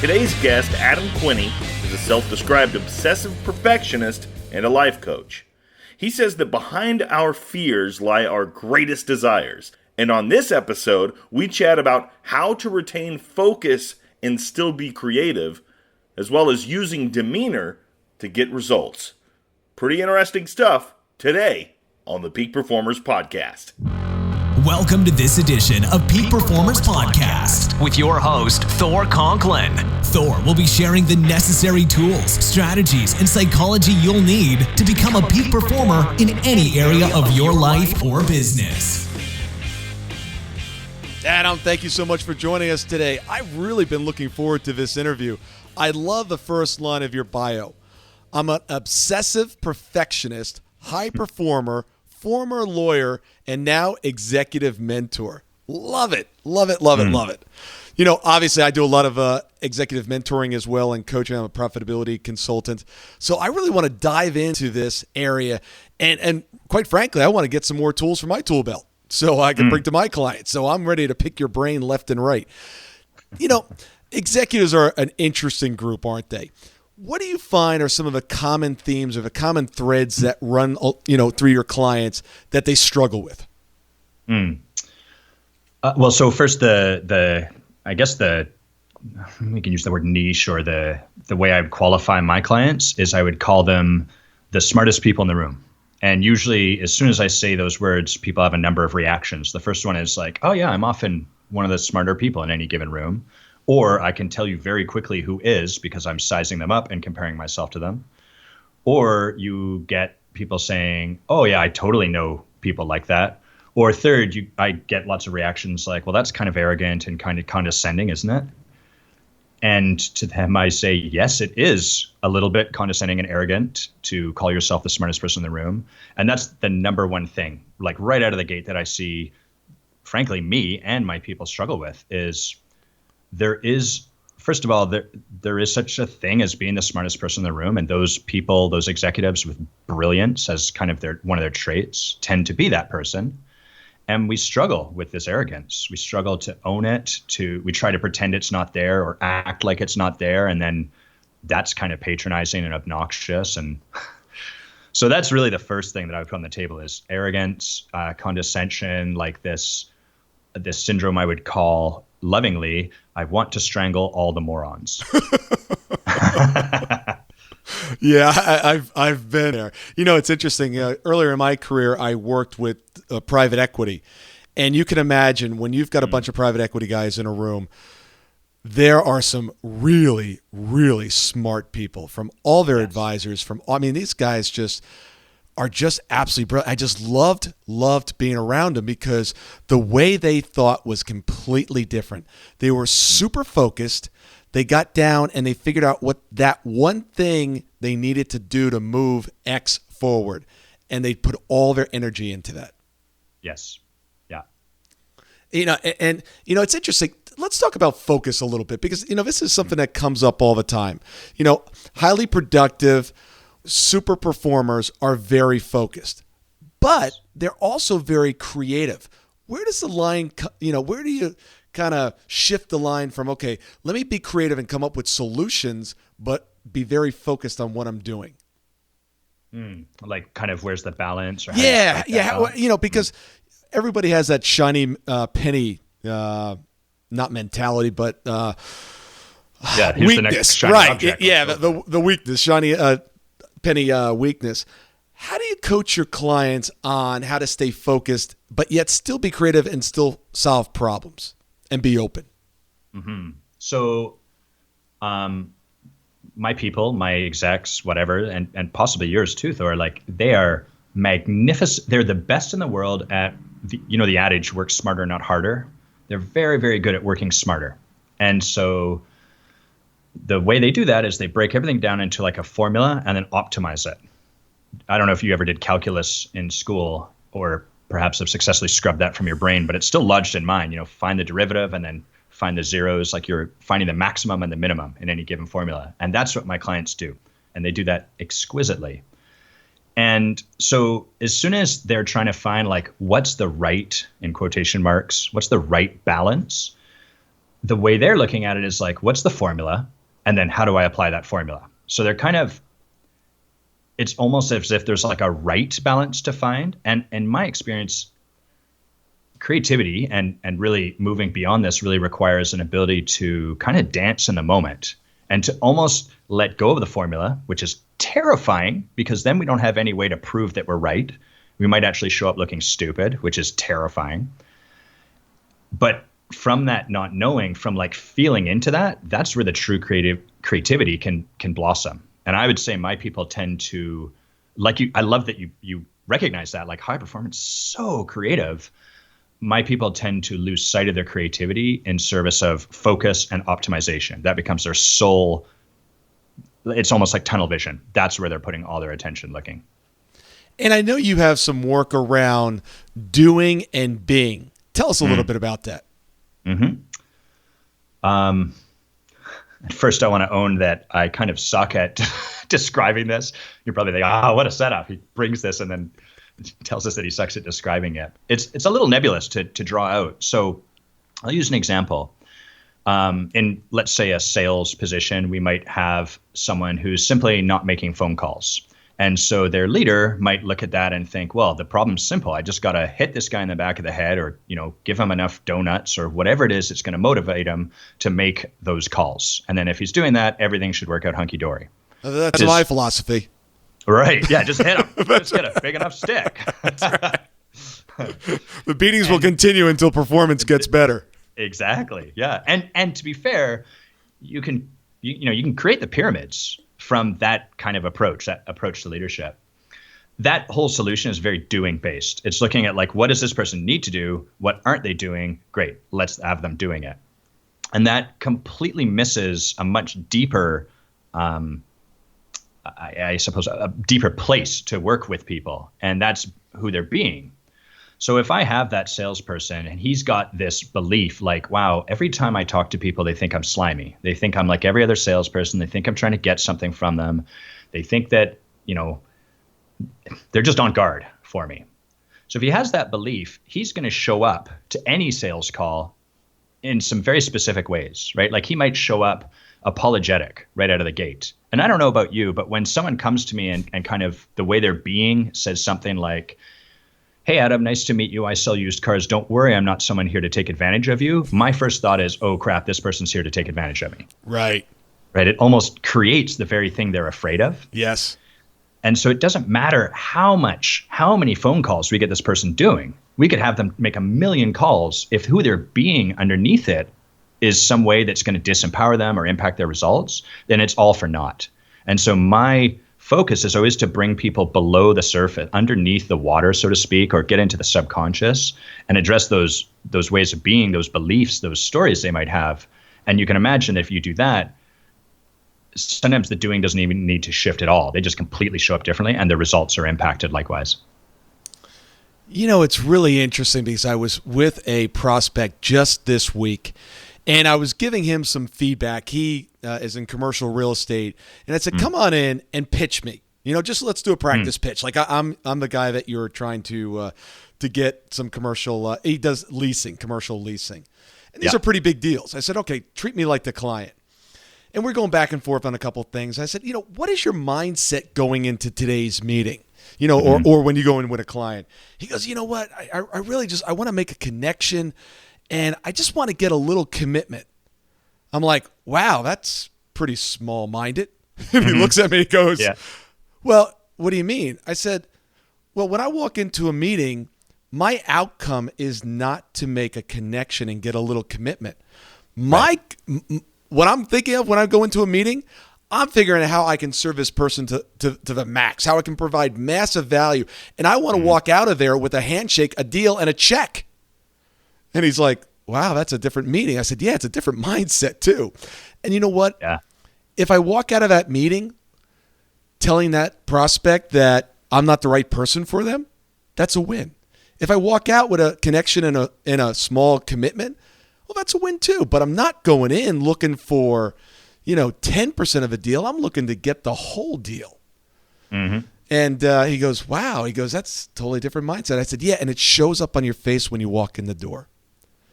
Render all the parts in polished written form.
Today's guest, Adam Quiney, is a self-described obsessive perfectionist and a life coach. He says that behind our fears lie our greatest desires. And on this episode, we chat about how to retain focus and still be creative, as well as using demeanor to get results. Pretty interesting stuff today on the Peak Performers Podcast. Welcome to this edition of Peak Performers Podcast with your host, Thor Conklin. Thor will be sharing the necessary tools, strategies, and psychology you'll need to become a peak performer in any area of your life or business. Adam, thank you so much for joining us today. I've really been looking forward to this interview. I love the first line of your bio. I'm an obsessive perfectionist, high performer, former lawyer, and now executive mentor. Love it. Love it, love it, love it. You know, obviously I do a lot of executive mentoring as well and coaching. I'm a profitability consultant. So I really want to dive into this area. And quite frankly, I want to get some more tools for my tool belt so I can bring to my clients. So I'm ready to pick your brain left and right. You know, executives are an interesting group, aren't they? What do you find are some of the common themes or the common threads that run, through your clients that they struggle with? Well, so first, we can use the word niche, or the way I would qualify my clients is I would call them the smartest people in the room. And usually, as soon as I say those words, people have a number of reactions. The first one is like, oh yeah, I'm often one of the smarter people in any given room. Or I can tell you very quickly who is because I'm sizing them up and comparing myself to them. Or you get people saying, oh yeah, I totally know people like that. Or third, I get lots of reactions like, well, that's kind of arrogant and kind of condescending, isn't it? And to them, I say, yes, it is a little bit condescending and arrogant to call yourself the smartest person in the room. And that's the number one thing, like right out of the gate, that I see, frankly, me and my people struggle with is there is, first of all, there is such a thing as being the smartest person in the room. And those people, those executives with brilliance as kind of one of their traits, tend to be that person. And we struggle with this arrogance. We struggle to own it. We try to pretend it's not there or act like it's not there. And then that's kind of patronizing and obnoxious. And so that's really the first thing that I would put on the table is arrogance, condescension, like this syndrome I would call lovingly, I want to strangle all the morons. Yeah, I've been there. You know, it's interesting. Earlier in my career, I worked with private equity. And you can imagine when you've got a bunch of private equity guys in a room, there are some really, really smart people from all their advisors. These guys are just absolutely brilliant. I just loved being around them because the way they thought was completely different. They were super focused. They got down and they figured out what that one thing they needed to do to move X forward. And they put all their energy into that. Yes. Yeah. It's interesting. Let's talk about focus a little bit because, this is something that comes up all the time. Highly productive, super performers are very focused, but they're also very creative. Where does the line, where do you kind of shift the line from, okay, let me be creative and come up with solutions, but be very focused on what I'm doing? Like kind of where's the balance? Or because everybody has that shiny penny, not mentality, but here's weakness, the next shiny right? object. The weakness, shiny penny weakness. How do you coach your clients on how to stay focused, but yet still be creative and still solve problems and be open? Mm-hmm. So, my people, my execs, whatever, and possibly yours too, Thor, like they are magnificent. They're the best in the world at, the adage, work smarter, not harder. They're very, very good at working smarter. And so the way they do that is they break everything down into like a formula and then optimize it. I don't know if you ever did calculus in school or perhaps have successfully scrubbed that from your brain, but it's still lodged in mind. Find the derivative and then find the zeros, like you're finding the maximum and the minimum in any given formula. And that's what my clients do. And they do that exquisitely. And so as soon as they're trying to find like, what's the right, in quotation marks, what's the right balance? The way they're looking at it is like, what's the formula? And then how do I apply that formula? So they're kind of, it's almost as if there's like a right balance to find. And in my experience, creativity and really moving beyond this really requires an ability to kind of dance in the moment and to almost let go of the formula, which is terrifying because then we don't have any way to prove that we're right. We might actually show up looking stupid, which is terrifying. But from that not knowing, from like feeling into that, that's where the true creativity can blossom. And I would say my people tend to, like you, I love that you recognize that, like high performance, so creative. My people tend to lose sight of their creativity in service of focus and optimization. That becomes their sole, it's almost like tunnel vision. That's where they're putting all their attention looking. And I know you have some work around doing and being. Tell us a little bit about that. First, I want to own that I kind of suck at describing this. You're probably thinking, what a setup. He brings this and then tells us that he sucks at describing it. It's a little nebulous to draw out. So I'll use an example. In, let's say, a sales position, we might have someone who's simply not making phone calls. And so their leader might look at that and think, well, the problem's simple. I just got to hit this guy in the back of the head or, give him enough donuts or whatever it is that's going to motivate him to make those calls. And then if he's doing that, everything should work out hunky-dory. That's my philosophy. Right. Yeah, just hit him. Just get a big enough stick. That's right. The beatings will continue until performance gets better. Exactly. Yeah. And to be fair, you can create the pyramids from that kind of approach, that approach to leadership. That whole solution is very doing based. It's looking at like, what does this person need to do? What aren't they doing? Great. Let's have them doing it. And that completely misses a much deeper, I suppose, a deeper place to work with people. And that's who they're being. So if I have that salesperson and he's got this belief like, wow, every time I talk to people, they think I'm slimy. They think I'm like every other salesperson. They think I'm trying to get something from them. They think that, they're just on guard for me. So if he has that belief, he's going to show up to any sales call in some very specific ways, right? Like he might show up apologetic right out of the gate. And I don't know about you, but when someone comes to me and kind of the way they're being says something like, hey, Adam, nice to meet you. I sell used cars. Don't worry, I'm not someone here to take advantage of you. My first thought is, oh, crap, this person's here to take advantage of me. Right. Right. It almost creates the very thing they're afraid of. Yes. And so it doesn't matter how many phone calls we get this person doing. We could have them make 1 million calls. If who they're being underneath it is some way that's going to disempower them or impact their results, then it's all for naught. And so my focus is always to bring people below the surface, underneath the water, so to speak, or get into the subconscious and address those ways of being, those beliefs, those stories they might have. And you can imagine that if you do that, sometimes the doing doesn't even need to shift at all. They just completely show up differently and the results are impacted likewise. It's really interesting because I was with a prospect just this week and I was giving him some feedback. He is in commercial real estate. And I said, come on in and pitch me. Just let's do a practice pitch. Like I'm the guy that you're trying to get some commercial. He does leasing, commercial leasing. And these are pretty big deals. I said, okay, treat me like the client. And we're going back and forth on a couple of things. I said, what is your mindset going into today's meeting? Or when you go in with a client. He goes, you know what? I really I want to make a connection. And I just want to get a little commitment. I'm like, wow, that's pretty small-minded. And he looks at me and goes, well, what do you mean? I said, well, when I walk into a meeting, my outcome is not to make a connection and get a little commitment. What I'm thinking of when I go into a meeting, I'm figuring out how I can serve this person to the max, how I can provide massive value. And I want to walk out of there with a handshake, a deal, and a check. And he's like, wow, that's a different meeting. I said, yeah, it's a different mindset too. And you know what? Yeah. If I walk out of that meeting telling that prospect that I'm not the right person for them, that's a win. If I walk out with a connection and a small commitment, well, that's a win too. But I'm not going in looking for, 10% of a deal. I'm looking to get the whole deal. Mm-hmm. And he goes, wow. He goes, that's a totally different mindset. I said, yeah, and it shows up on your face when you walk in the door.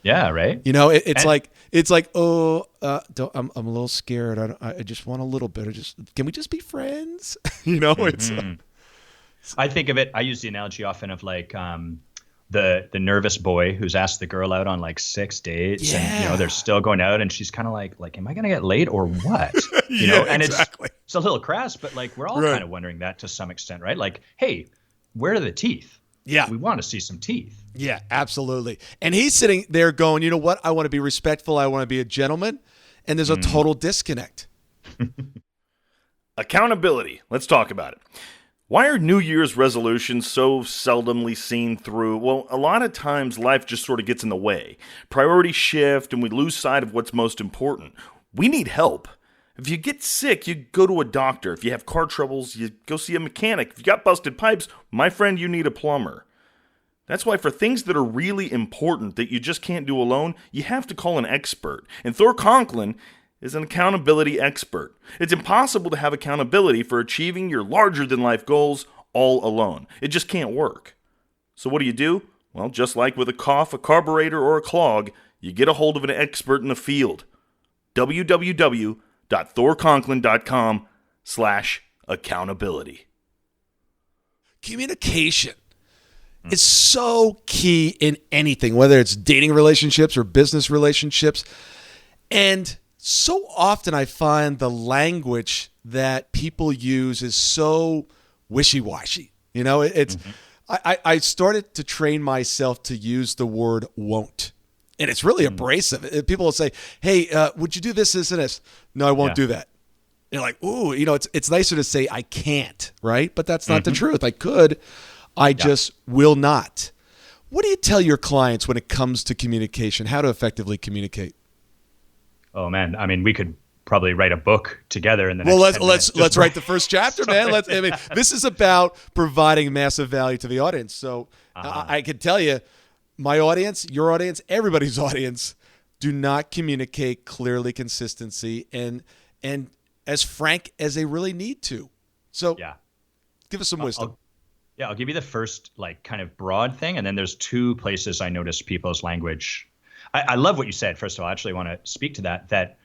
Yeah, right. It's like, oh, I'm a little scared. I just want a little bit. Can we just be friends? It's. I think of it. I use the analogy often of like the nervous boy who's asked the girl out on like 6 dates, and they're still going out, and she's kind of like, am I gonna get late or what? And exactly. It's a little crass, but like we're all kind of wondering that to some extent, right? Like, hey, where are the teeth? Yeah. We want to see some teeth. Yeah, absolutely. And he's sitting there going, you know what? I want to be respectful. I want to be a gentleman. And there's a total disconnect. Accountability. Let's talk about it. Why are New Year's resolutions so seldomly seen through? Well, a lot of times life just sort of gets in the way. Priorities shift and we lose sight of what's most important. We need help. If you get sick, you go to a doctor. If you have car troubles, you go see a mechanic. If you got busted pipes, my friend, you need a plumber. That's why for things that are really important that you just can't do alone, you have to call an expert. And Thor Conklin is an accountability expert. It's impossible to have accountability for achieving your larger-than-life goals all alone. It just can't work. So what do? Well, just like with a cough, a carburetor, or a clog, you get a hold of an expert in the field. www.thorconklin.com/accountability. Communication is so key in anything, whether it's dating relationships or business relationships. And so often I find the language that people use is so wishy-washy. I started to train myself to use the word won't. And it's really abrasive. People will say, hey, would you do this, and this? No, I won't do that. And you're like, ooh, it's nicer to say I can't, right? But that's not the truth. I could. I just will not. What do you tell your clients when it comes to communication, how to effectively communicate? Oh, man. I mean, we could probably write a book together in the next 10 minutes. Let's write the first chapter, man. This is about providing massive value to the audience. So I can tell you, my audience, your audience, everybody's audience, do not communicate clearly, consistency, and as frank as they really need to. So give us some wisdom. I'll give you the first kind of broad thing, and then there's 2 places I notice people's language. I love what you said. First of all, I actually want to speak to that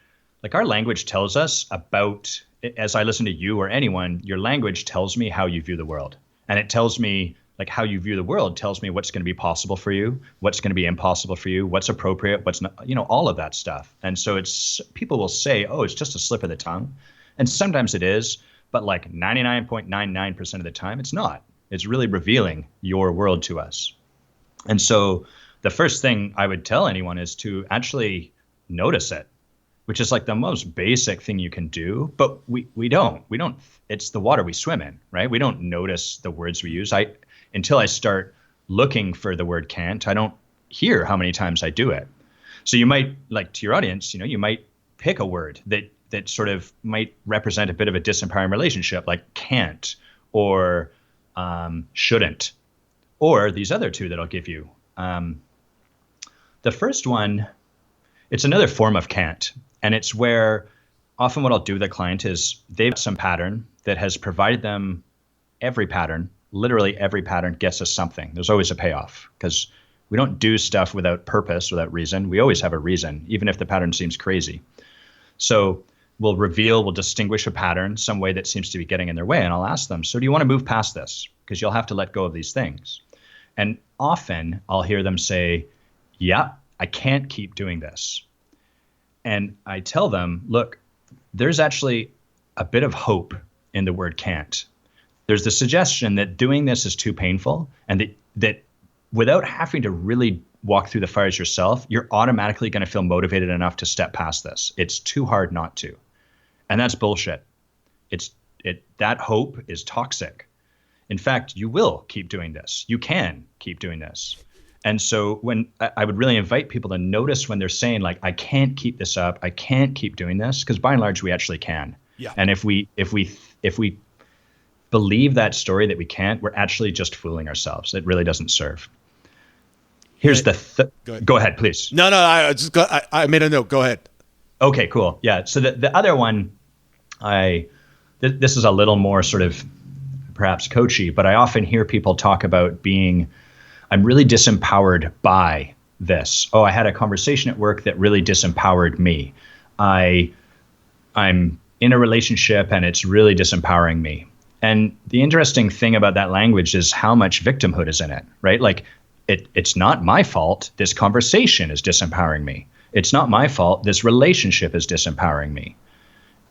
our language tells us about, as I listen to you or anyone, your language tells me how you view the world. And it tells me how you view the world tells me what's going to be possible for you, what's going to be impossible for you, what's appropriate, what's not, all of that stuff. And so people will say, oh, it's just a slip of the tongue. And sometimes it is, but 99.99% of the time, it's not. It's really revealing your world to us. And so the first thing I would tell anyone is to actually notice it, which is the most basic thing you can do. But we don't, it's the water we swim in, right? We don't notice the words we use. Until I start looking for the word can't, I don't hear how many times I do it. So you might, to your audience, you might pick a word that sort of might represent a bit of a disempowering relationship, like can't or shouldn't, or these other 2 that I'll give you. The first one, it's another form of can't. And it's where often what I'll do with a client is they've some pattern that has provided them literally every pattern gets us something. There's always a payoff because we don't do stuff without purpose, without reason. We always have a reason, even if the pattern seems crazy. So we'll distinguish a pattern, some way that seems to be getting in their way. And I'll ask them, so do you want to move past this? Because you'll have to let go of these things. And often I'll hear them say, yeah, I can't keep doing this. And I tell them, look, there's actually a bit of hope in the word can't. There's the suggestion that doing this is too painful and that without having to really walk through the fires yourself, you're automatically going to feel motivated enough to step past this. It's too hard not to. And that's bullshit. That hope is toxic. In fact, you will keep doing this. You can keep doing this. And so when I would really invite people to notice when they're saying I can't keep this up, I can't keep doing this, because by and large we actually can. Yeah. And if we believe that story that we can't, we're actually just fooling ourselves. It really doesn't serve. Here's go ahead, please. No, I made a note. Go ahead. Okay, cool. Yeah. So the other one, this is a little more sort of perhaps coachy, but I often hear people talk about I'm really disempowered by this. Oh, I had a conversation at work that really disempowered me. I'm in a relationship and it's really disempowering me. And the interesting thing about that language is how much victimhood is in it, right? Like it's not my fault. This conversation is disempowering me. It's not my fault. This relationship is disempowering me.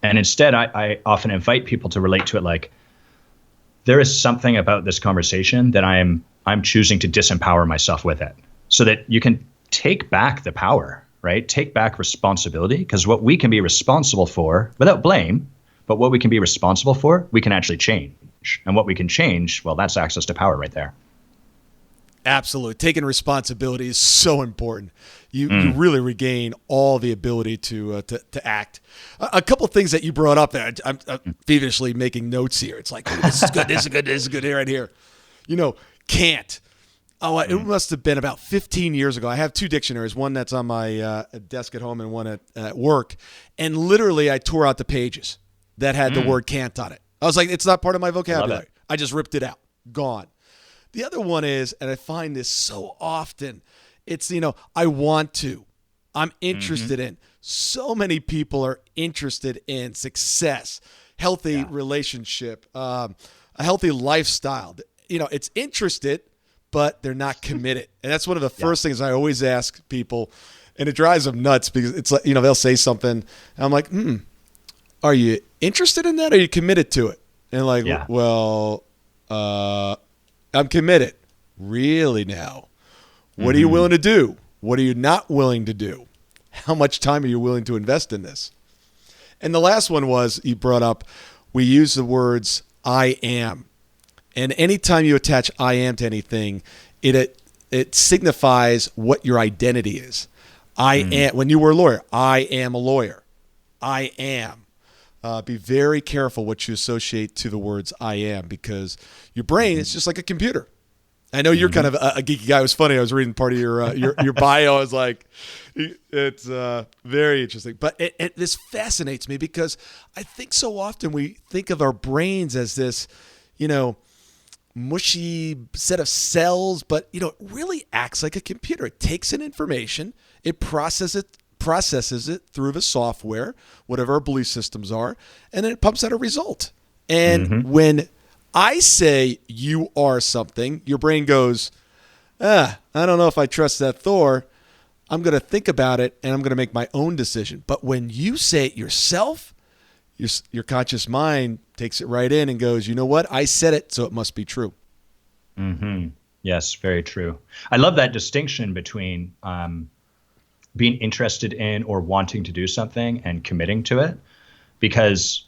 And instead, I often invite people to relate to it like, there is something about this conversation that I'm choosing to disempower myself with it, so that you can take back the power, right? Take back responsibility, because what we can be responsible for, without blame, but what we can be responsible for, we can actually change. And what we can change, well, that's access to power right there. Absolutely. Taking responsibility is so important. You really regain all the ability to act. A couple of things that you brought up there. I'm feverishly making notes here. It's like, oh, this is good, this is good, this is good here, right here. Can't. Oh, it must have been about 15 years ago. I have two dictionaries, one that's on my desk at home and one at work. And literally I tore out the pages that had the word can't on it. I was like, it's not part of my vocabulary. I just ripped it out. Gone. The other one is, and I find this so often, it's, I want to. I'm interested in. So many people are interested in success, healthy relationship, a healthy lifestyle. It's interested, but they're not committed. And that's one of the first things I always ask people, and it drives them nuts because it's like, they'll say something, and I'm like, are you interested in that? Or are you committed to it? And like, well, I'm committed. Really now? What are you willing to do? What are you not willing to do? How much time are you willing to invest in this? And the last one was, you brought up, we use the words I am. And anytime you attach I am to anything, it signifies what your identity is. I am, when you were a lawyer, I am a lawyer. I am. Be very careful what you associate to the words I am, because your brain is just like a computer. I know you're kind of a geeky guy. It was funny. I was reading part of your bio. I was like, it's very interesting. But this fascinates me because I think so often we think of our brains as this, mushy set of cells, but it really acts like a computer. It takes in information, it processes it through the software, whatever our belief systems are, and then it pumps out a result. And when I say you are something, your brain goes, I don't know if I trust that Thor. I'm going to think about it, and I'm going to make my own decision. But when you say it yourself, your conscious mind takes it right in and goes, you know what? I said it, so it must be true. Yes, very true. I love that distinction between being interested in or wanting to do something and committing to it, because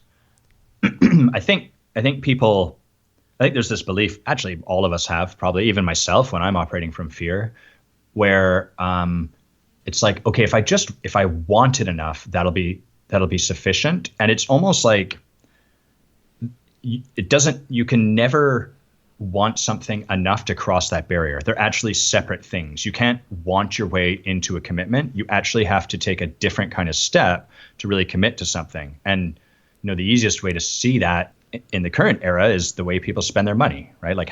I think there's this belief, actually all of us have, probably even myself when I'm operating from fear, where it's like, okay, if I want it enough, that'll be sufficient. And it's almost like you can never want something enough to cross that barrier. They're actually separate things. You can't want your way into a commitment. You actually have to take a different kind of step to really commit to something. And the easiest way to see that in the current era is the way people spend their money, right? Like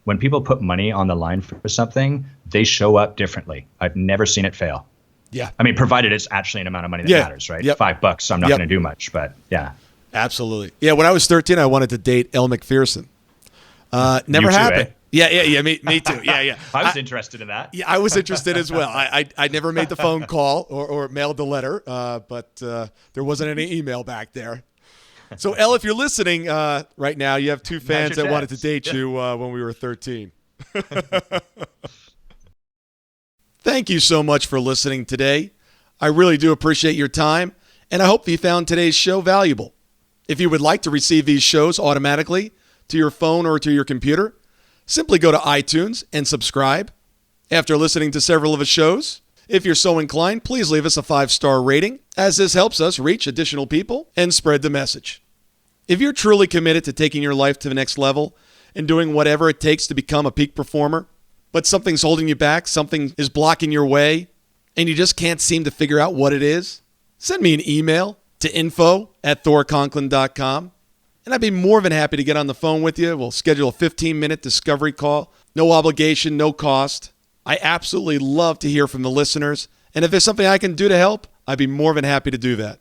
when people put money on the line for something, they show up differently. I've never seen it fail. Yeah. I mean, provided it's actually an amount of money that matters, right? Yep. $5, so I'm not going to do much, but yeah. Absolutely. Yeah. When I was 13, I wanted to date Elle McPherson. Never happened. Yeah. Me too. Yeah. I was interested in that. Yeah, I was interested as well. I never made the phone call or mailed the letter, but there wasn't any email back there. So, Elle, if you're listening right now, you have two fans that wanted to date you when we were 13. Thank you so much for listening today. I really do appreciate your time, and I hope you found today's show valuable. If you would like to receive these shows automatically to your phone or to your computer, simply go to iTunes and subscribe. After listening to several of the shows, if you're so inclined, please leave us a 5-star rating, as this helps us reach additional people and spread the message. If you're truly committed to taking your life to the next level and doing whatever it takes to become a peak performer, but something's holding you back, something is blocking your way, and you just can't seem to figure out what it is, send me an email to info@thorconklin.com, and I'd be more than happy to get on the phone with you. We'll schedule a 15-minute discovery call. No obligation, no cost. I absolutely love to hear from the listeners, and if there's something I can do to help, I'd be more than happy to do that.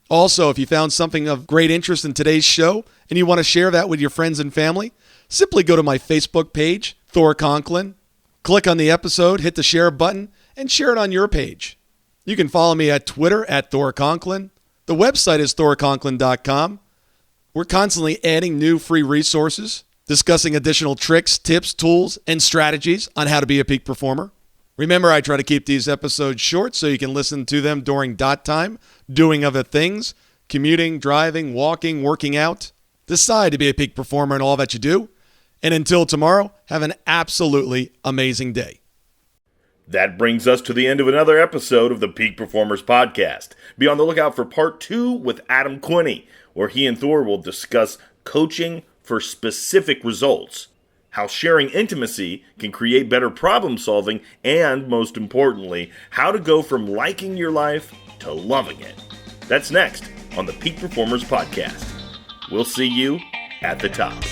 Also, if you found something of great interest in today's show and you want to share that with your friends and family, simply go to my Facebook page, Thor Conklin, click on the episode, hit the share button, and share it on your page. You can follow me at Twitter at Thor Conklin. The website is thorconklin.com. We're constantly adding new free resources, discussing additional tricks, tips, tools, and strategies on how to be a peak performer. Remember, I try to keep these episodes short so you can listen to them during dot time, doing other things, commuting, driving, walking, working out. Decide to be a peak performer in all that you do. And until tomorrow, have an absolutely amazing day. That brings us to the end of another episode of the Peak Performers Podcast. Be on the lookout for part 2 with Adam Quiney, where he and Thor will discuss coaching for specific results, how sharing intimacy can create better problem solving, and most importantly, how to go from liking your life to loving it. That's next on the Peak Performers Podcast. We'll see you at the top.